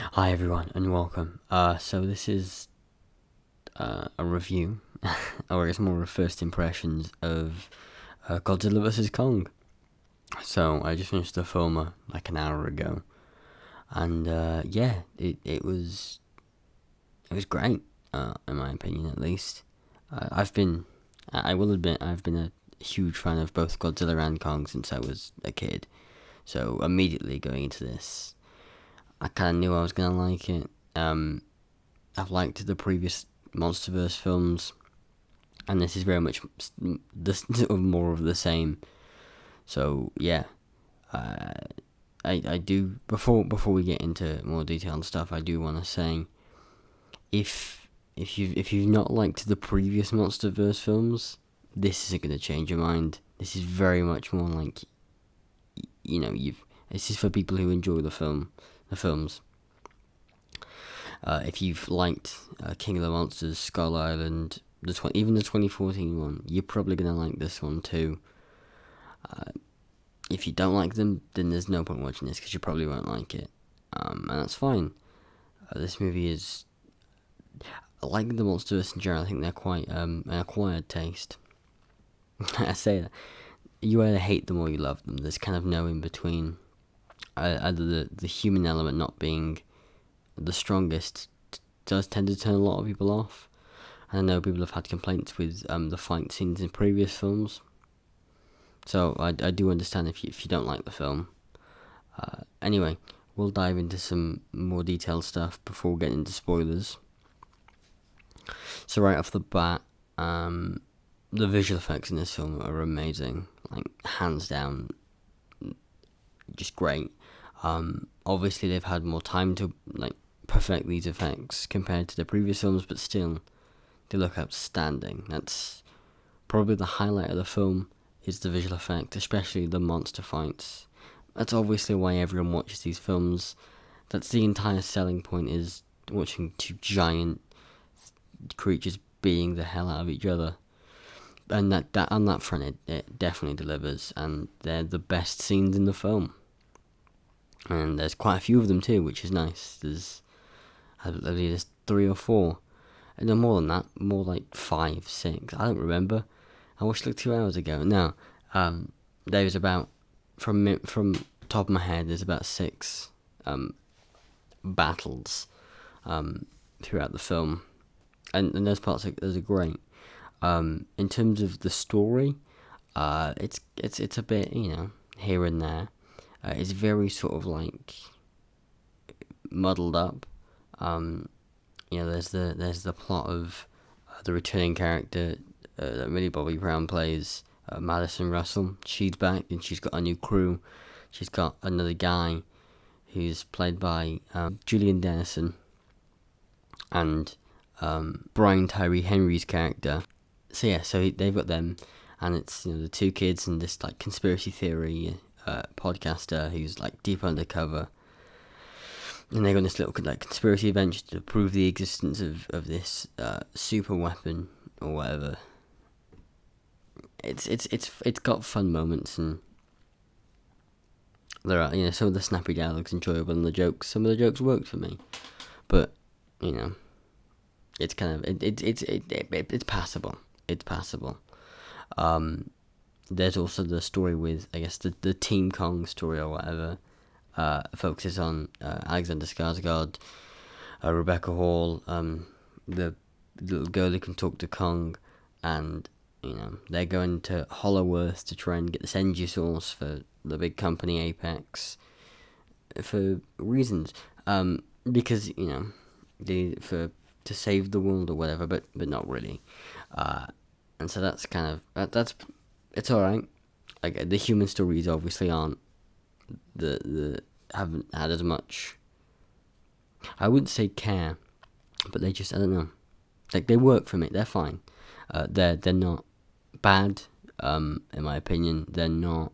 Hi everyone and welcome. So this is a review, or it's more of first impressions of Godzilla vs Kong. So I just finished the film like an hour ago, and yeah, it was great, in my opinion at least. I will admit I've been a huge fan of both Godzilla and Kong since I was a kid. So immediately going into this, I kind of knew I was gonna like it. I've liked the previous monsterverse films, and this is very much this sort of more of the same. So yeah, uh, I do before we get into more detailed stuff, I do want to say if you've not liked the previous monsterverse films, this isn't gonna change your mind. This is very much more like you've. This is for people who enjoy the films. If you've liked King of the Monsters, Skull Island, even the 2014 one, you're probably gonna like this one too. If you don't like them, then there's no point watching this because you probably won't like it, and that's fine. This movie is, like the Monsterverse in general. I think they're quite an acquired taste. I say that you either hate them or you love them. There's kind of no in between. Either the human element not being the strongest does tend to turn a lot of people off. I know people have had complaints with the fight scenes in previous films, so I do understand if you don't like the film. Anyway, we'll dive into some more detailed stuff before getting into spoilers. So right off the bat, the visual effects in this film are amazing, like hands down, just great. Obviously they've had more time to like perfect these effects compared to the previous films, but still, they look outstanding. That's probably the highlight of the film, is the visual effect, especially the monster fights. That's obviously why everyone watches these films. That's the entire selling point, is watching two giant creatures beating the hell out of each other. And that on that front, it definitely delivers, and they're the best scenes in the film. And there's quite a few of them too, which is nice. I believe there's 3 or 4. No, more than that. More like 5, 6. I don't remember. I watched like 2 hours ago. No, there's about, from top of my head, there's about 6 battles throughout the film, and those are great. In terms of the story, it's a bit, here and there. It's very sort of like muddled up. There's the plot of the returning character that Millie Bobby Brown plays, Madison Russell. She's back and she's got a new crew. She's got another guy who's played by Julian Dennison, and Brian Tyree Henry's character. So yeah, they've got them, and it's the 2 kids and this like conspiracy theory podcaster who's like deep undercover, and they go on this little like conspiracy adventure to prove the existence of this super weapon or whatever. It's got fun moments, and there are some of the snappy dialogue's enjoyable, and some of the jokes worked for me, but it's kind of it's passable. It's passable. There's also the story with, I guess, the Team Kong story or whatever. Focuses on Alexander Skarsgård, Rebecca Hall, the little girl who can talk to Kong, and they're going to Hollow Earth to try and get this energy source for the big company Apex, for reasons, because to save the world or whatever, but not really, and so that's kind of that's it's all right. Like, the human stories obviously aren't the haven't had as much, I wouldn't say care, but they just, I don't know, like, they work for me. They're fine. They're not bad, in my opinion. They're not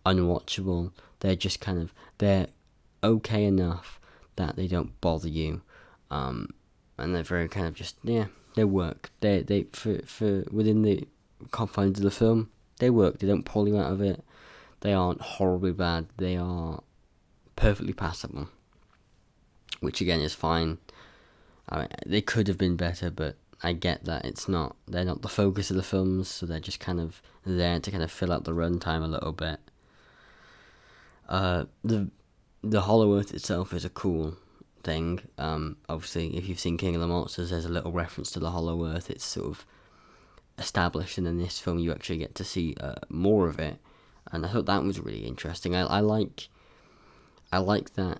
unwatchable. They're just kind of, they're okay enough that they don't bother you, and they're very kind of just, they work. They for within the confines of the film, they work. They don't pull you out of it. They aren't horribly bad. They are perfectly passable. which again is fine. I mean, they could have been better, but I get that they're not the focus of the films, so they're just kind of there to kind of fill out the runtime a little bit. The Hollow Earth itself is a cool thing. Obviously, if you've seen King of the Monsters, there's a little reference to the Hollow Earth. It's sort of established, and in this film, you actually get to see more of it. And I thought that was really interesting. I like that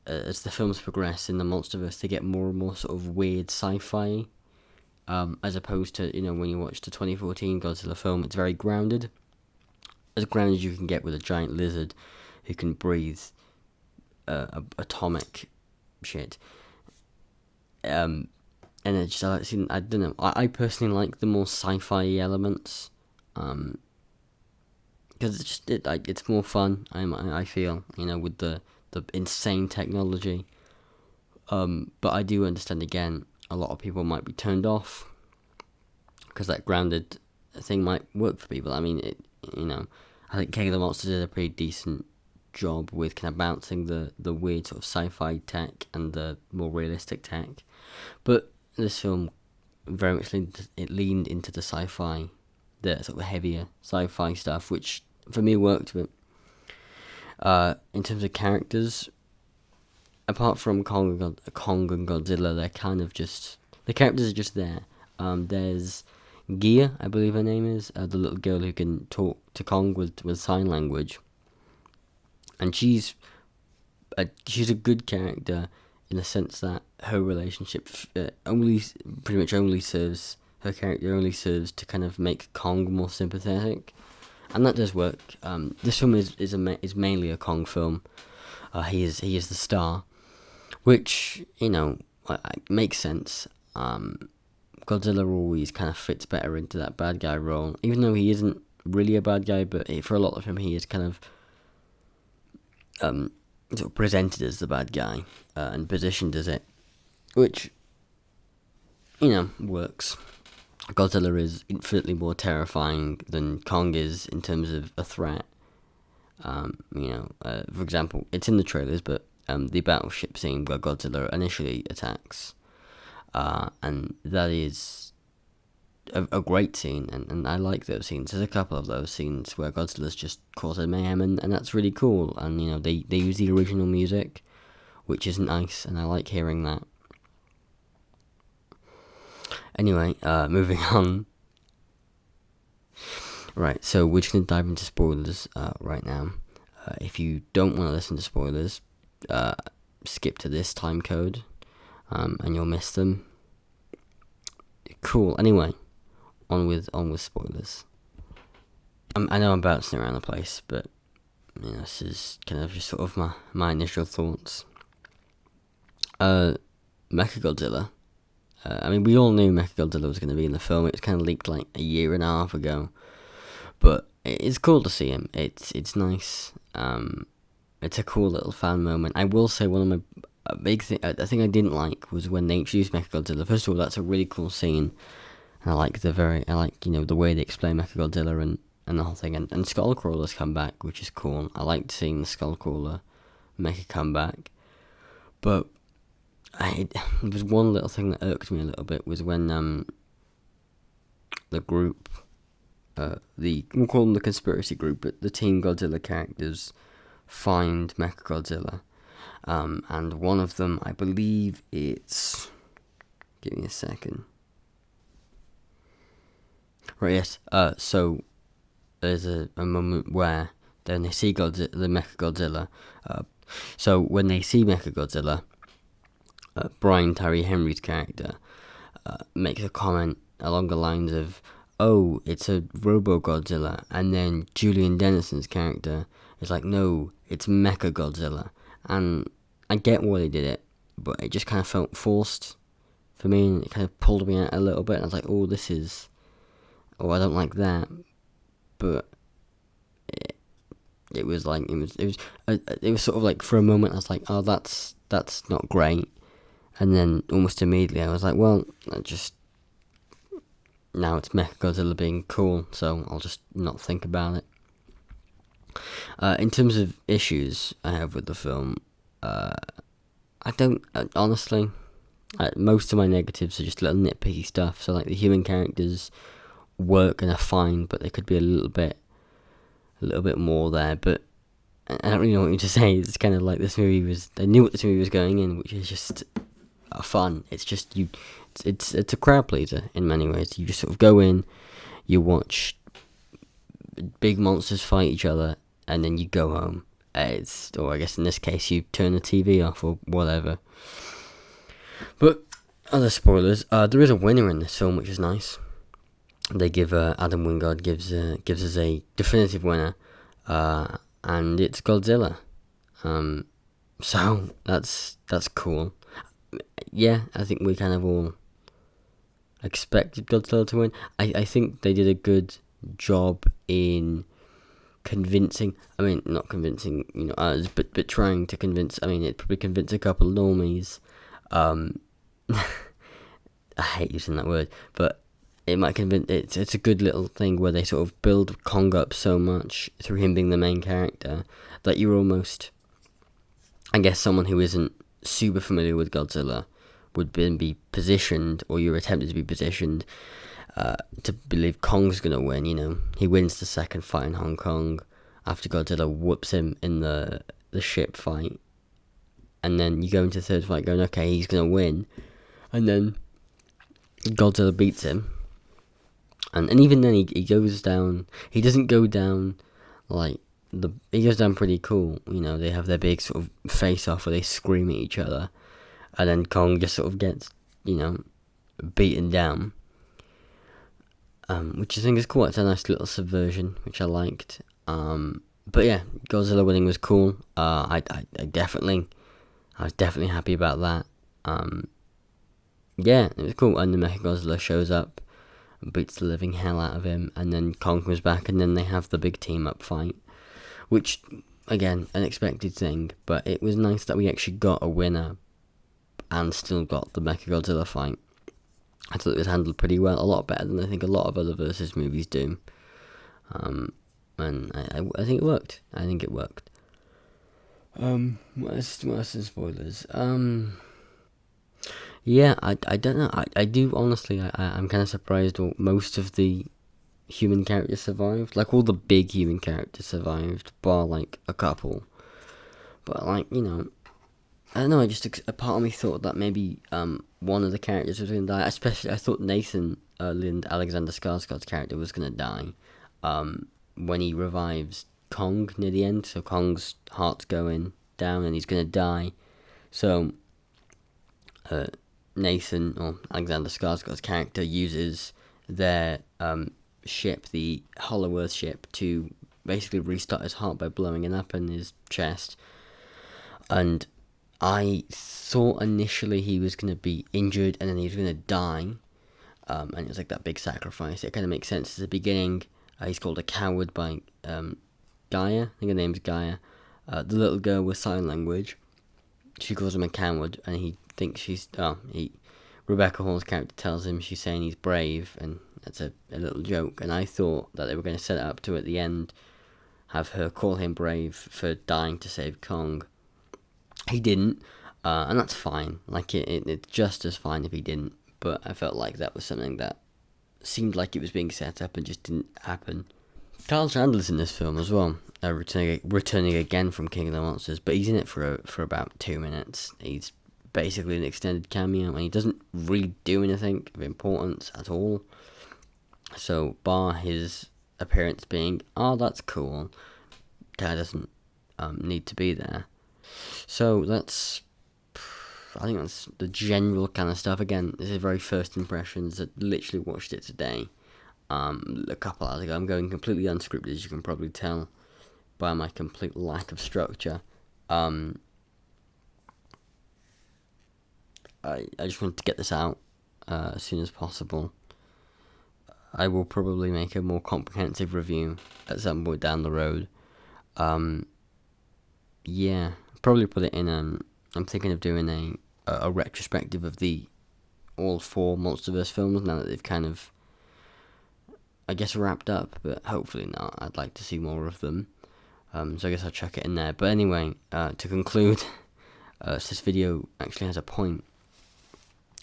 as the films progress in the MonsterVerse, they get more and more sort of weird sci-fi, as opposed to when you watch the 2014 Godzilla film, it's very grounded, as grounded as you can get with a giant lizard who can breathe atomic shit. And it's just I don't know. I personally like the more sci-fi elements, because it's more fun. I feel with the insane technology. But I do understand again, a lot of people might be turned off because that grounded thing might work for people. I mean, I think King of the Monsters did a pretty decent job with kind of bouncing the weird sort of sci-fi tech and the more realistic tech, but this film very much leaned into the sci-fi, the sort of heavier sci-fi stuff, which for me worked. But in terms of characters, apart from Kong and Godzilla, they're kind of just the characters are just there. There's Gia, I believe her name is, the little girl who can talk to Kong with sign language. And she's a good character in the sense that her relationship pretty much only serves to kind of make Kong more sympathetic, and that does work. This film is mainly a Kong film. He is the star, which makes sense. Godzilla always kind of fits better into that bad guy role, even though he isn't really a bad guy. But for a lot of him, he is kind of sort of presented as the bad guy and positioned as it, which works. Godzilla is infinitely more terrifying than Kong is in terms of a threat. For example, it's in the trailers, but the battleship scene where Godzilla initially attacks, and that is a great scene, and I like those scenes. There's a couple of those scenes where Godzilla's just causing mayhem, and that's really cool. And they use the original music, which is nice, and I like hearing that. Anyway, moving on. Right, so we're just going to dive into spoilers right now. If you don't want to listen to spoilers, skip to this time code, and you'll miss them. Cool. Anyway, on with spoilers. I know I'm bouncing around the place, but this is kind of just sort of my initial thoughts. Mechagodzilla. We all knew Mechagodzilla was going to be in the film. It was kind of leaked like a year and a half ago, but it's cool to see him. It's nice. It's a cool little fan moment. I will say one of my big thing I think I didn't like was when they introduced Mechagodzilla. First of all, that's a really cool scene. And I like the way they explain Mechagodzilla and the whole thing. And Skullcrawler's come back, which is cool. I liked seeing the Skullcrawler make a comeback. But there was one little thing that irked me a little bit was when the group, we'll call them the conspiracy group, but the Team Godzilla characters find Mechagodzilla. And one of them, I believe it's... Give me a second. Right, yes. So there's a moment where then they see the Mechagodzilla. So when they see Mechagodzilla, Brian Tyree Henry's character makes a comment along the lines of, "Oh, it's a Robo-Godzilla," and then Julian Dennison's character is like, "No, it's Mechagodzilla." And I get why they did it, but it just kind of felt forced for me, and it kind of pulled me out a little bit. And I was like, I don't like that. But it was sort of like, for a moment I was like, oh, that's not great. And then almost immediately I was like, well, now it's Mechagodzilla being cool, so I'll just not think about it. In terms of issues I have with the film, I don't honestly. Most of my negatives are just little nitpicky stuff. So like the human characters work and are fine, but they could be a little bit more there. But I don't really know what to say. It's kind of like this movie was. I knew what this movie was going in, which is just fun. It's just you. It's a crowd pleaser in many ways. You just sort of go in, you watch big monsters fight each other, and then you go home. Or I guess in this case, you turn the TV off or whatever. But other spoilers. There is a winner in this film, which is nice. They give Adam Wingard gives us a definitive winner, and it's Godzilla. So that's cool. Yeah, I think we kind of all expected Godzilla to win. I think they did a good job in convincing. I mean, not convincing, us, but trying to convince. I mean, it probably convinced a couple of normies. I hate using that word, but it might convince. It's a good little thing where they sort of build Kong up so much through him being the main character that you're almost, I guess, someone who isn't super familiar with Godzilla would then be positioned, or you're attempted to be positioned, to believe Kong's gonna win. He wins the second fight in Hong Kong after Godzilla whoops him in the ship fight, and then you go into the third fight going, okay, he's gonna win, and then Godzilla beats him, and even then he goes down. He doesn't go down like he goes down pretty cool. They have their big sort of face off where they scream at each other, and then Kong just sort of gets beaten down, which I think is cool. It's a nice little subversion, which I liked. But yeah, Godzilla winning was cool. I was definitely happy about that. Yeah, it was cool. And the Mechagodzilla shows up, beats the living hell out of him, and then Kong comes back, and then they have the big team up fight, which, again, an expected thing, but it was nice that we actually got a winner and still got the Mechagodzilla fight. I thought it was handled pretty well, a lot better than I think a lot of other versus movies do. And I think it worked. What else in spoilers? Yeah, I don't know. I do, honestly, I'm kind of surprised most of the human characters survived. Like, all the big human characters survived, bar, like, a couple. But, like, I don't know, a part of me thought that maybe one of the characters was going to die. Especially, I thought Nathan, Alexander Skarsgård's character, was going to die when he revives Kong near the end. So Kong's heart's going down and he's going to die. So Nathan, or Alexander Skarsgård's character, uses their ship, the Hollow Earth ship, to basically restart his heart by blowing it up in his chest. And I thought initially he was going to be injured and then he was going to die. And it was like that big sacrifice. It kind of makes sense at the beginning. He's called a coward by Gaia. I think her name's Gaia. The little girl with sign language. She calls him a coward, and he thinks she's... Rebecca Hall's character tells him she's saying he's brave, and that's a little joke. And I thought that they were going to set it up to, at the end, have her call him brave for dying to save Kong. He didn't, and that's fine. Like, it's just as fine if he didn't. But I felt like that was something that seemed like it was being set up and just didn't happen. Kyle Chandler's in this film as well, returning again from King of the Monsters, but he's in it for about 2 minutes. He's basically an extended cameo, and he doesn't really do anything of importance at all. So, bar his appearance being, oh, that's cool, kind of doesn't need to be there. So I think that's the general kind of stuff. Again, this is very first impressions. I literally watched it today, a couple hours ago. I'm going completely unscripted, as you can probably tell by my complete lack of structure. I just wanted to get this out as soon as possible. I will probably make a more comprehensive review at some point down the road. Yeah, probably put it in. I'm thinking of doing a retrospective of the all 4 MonsterVerse films now that they've kind of, I guess, wrapped up, but hopefully not. I'd like to see more of them. So I guess I'll chuck it in there. But anyway, to conclude, So this video actually has a point,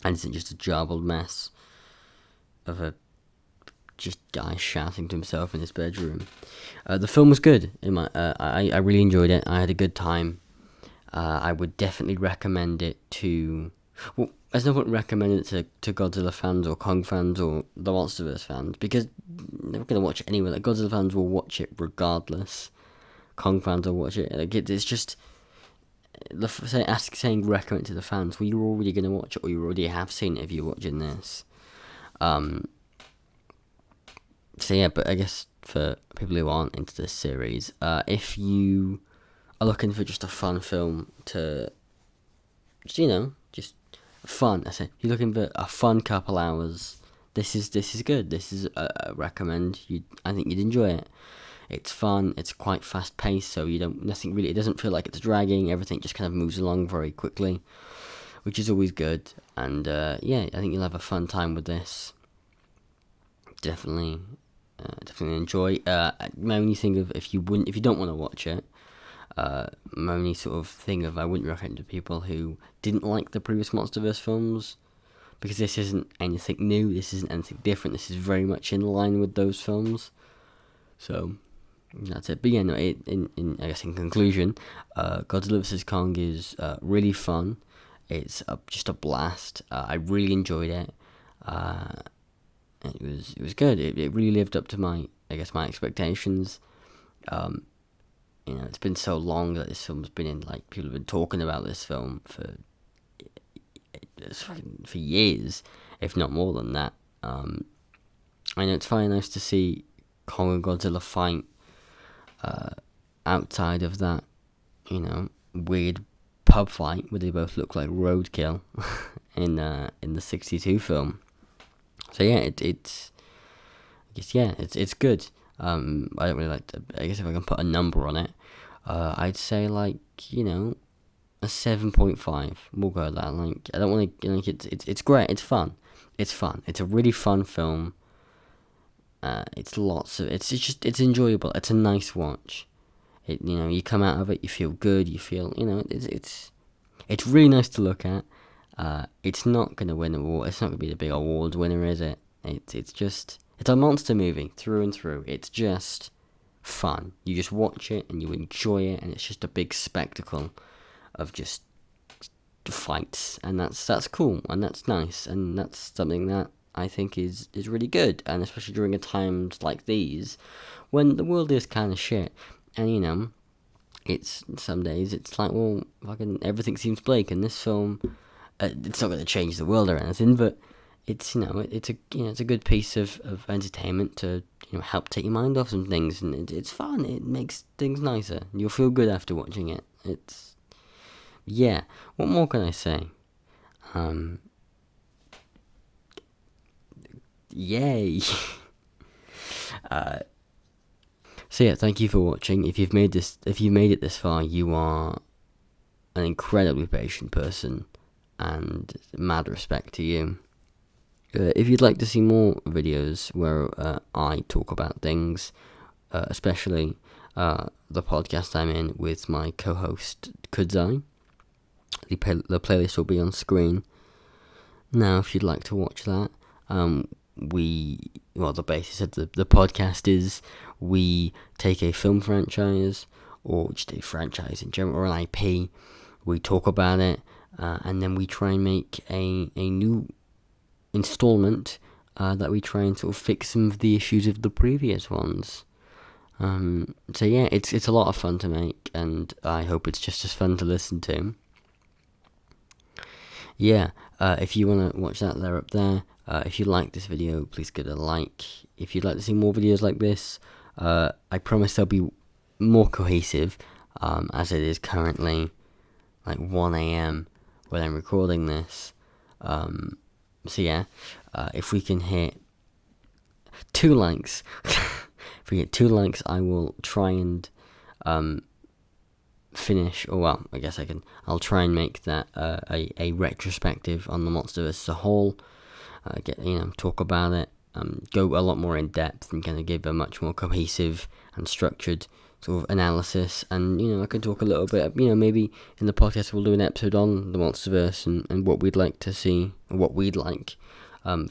and isn't just a jarbled mess of a just guy shouting to himself in his bedroom. The film was good. I really enjoyed it. I had a good time. I would definitely recommend it to. Well, there's no point recommending it to Godzilla fans or Kong fans or the MonsterVerse fans, because they're not gonna watch it anyway. Like, Godzilla fans will watch it regardless. Kong fans will watch it. Like, it's just saying recommend to the fans. Well, you're already gonna watch it, or you already have seen it if you're watching this. So yeah, but I guess for people who aren't into this series, if you are looking for just a fun film to, just fun. I said, you're looking for a fun couple hours. This is good. This is a recommend. I think you'd enjoy it. It's fun. It's quite fast paced, so nothing really. It doesn't feel like it's dragging. Everything just kind of moves along very quickly, which is always good. And yeah, I think you'll have a fun time with this. Definitely enjoy. My only thing of if you don't want to watch it. My only sort of thing of I wouldn't recommend to people who didn't like the previous MonsterVerse films, because this isn't anything new, this isn't anything different, this is very much in line with those films. So that's it. But yeah, no, in I guess in conclusion, Godzilla vs. Kong is really fun. It's just a blast. I really enjoyed it. It was good. It really lived up to my expectations. It's been so long that this film's been in, like, people have been talking about this film for years, if not more than that. I know it's very nice to see Kong and Godzilla fight outside of that, weird pub fight where they both look like roadkill in the '62 film. So yeah, it's good. I don't really like to. I guess if I can put a number on it, I'd say, like, a 7.5. We'll go with that. Like, I don't want to. It's great. It's fun. It's fun. It's a really fun film. It's it's enjoyable. It's a nice watch. You come out of it, you feel good. You feel, it's really nice to look at. It's not gonna win an award. It's not gonna be the big award winner, is it? It's a monster movie through and through. It's just fun. You just watch it and you enjoy it, and it's just a big spectacle of just fights, and that's cool, and that's nice, and that's something that I think is really good, and especially during times like these, when the world is kind of shit, and it's some days it's like, well, fucking everything seems bleak, and this film, it's not going to change the world or anything, but it's a good piece of entertainment to help take your mind off some things, and it's fun. It makes things nicer. You'll feel good after watching it. What more can I say? Yay! So yeah, thank you for watching. If you've made it this far, you are an incredibly patient person, and mad respect to you. If you'd like to see more videos where I talk about things, especially the podcast I'm in with my co-host Kudzai, the playlist will be on screen now if you'd like to watch that. The basis of the podcast is we take a film franchise, or just a franchise in general, or an IP, we talk about it, and then we try and make a new installment that we try and sort of fix some of the issues of the previous ones. So yeah, it's a lot of fun to make, and I hope it's just as fun to listen to. Yeah, if you want to watch that, they're up there. If you like this video, please give it a like. If you'd like to see more videos like this, I promise they'll be more cohesive, as it is currently like 1 a.m. when I'm recording this. So yeah, if we can hit 2 likes, if we get 2 likes, I will try and finish, or well, I guess I'll try and make that a retrospective on the MonsterVerse as a whole. Talk about it, go a lot more in depth, and kind of give a much more cohesive and structured sort of analysis, and I can talk a little bit. Maybe in the podcast we'll do an episode on the MonsterVerse and what we'd like to see, or what we'd like for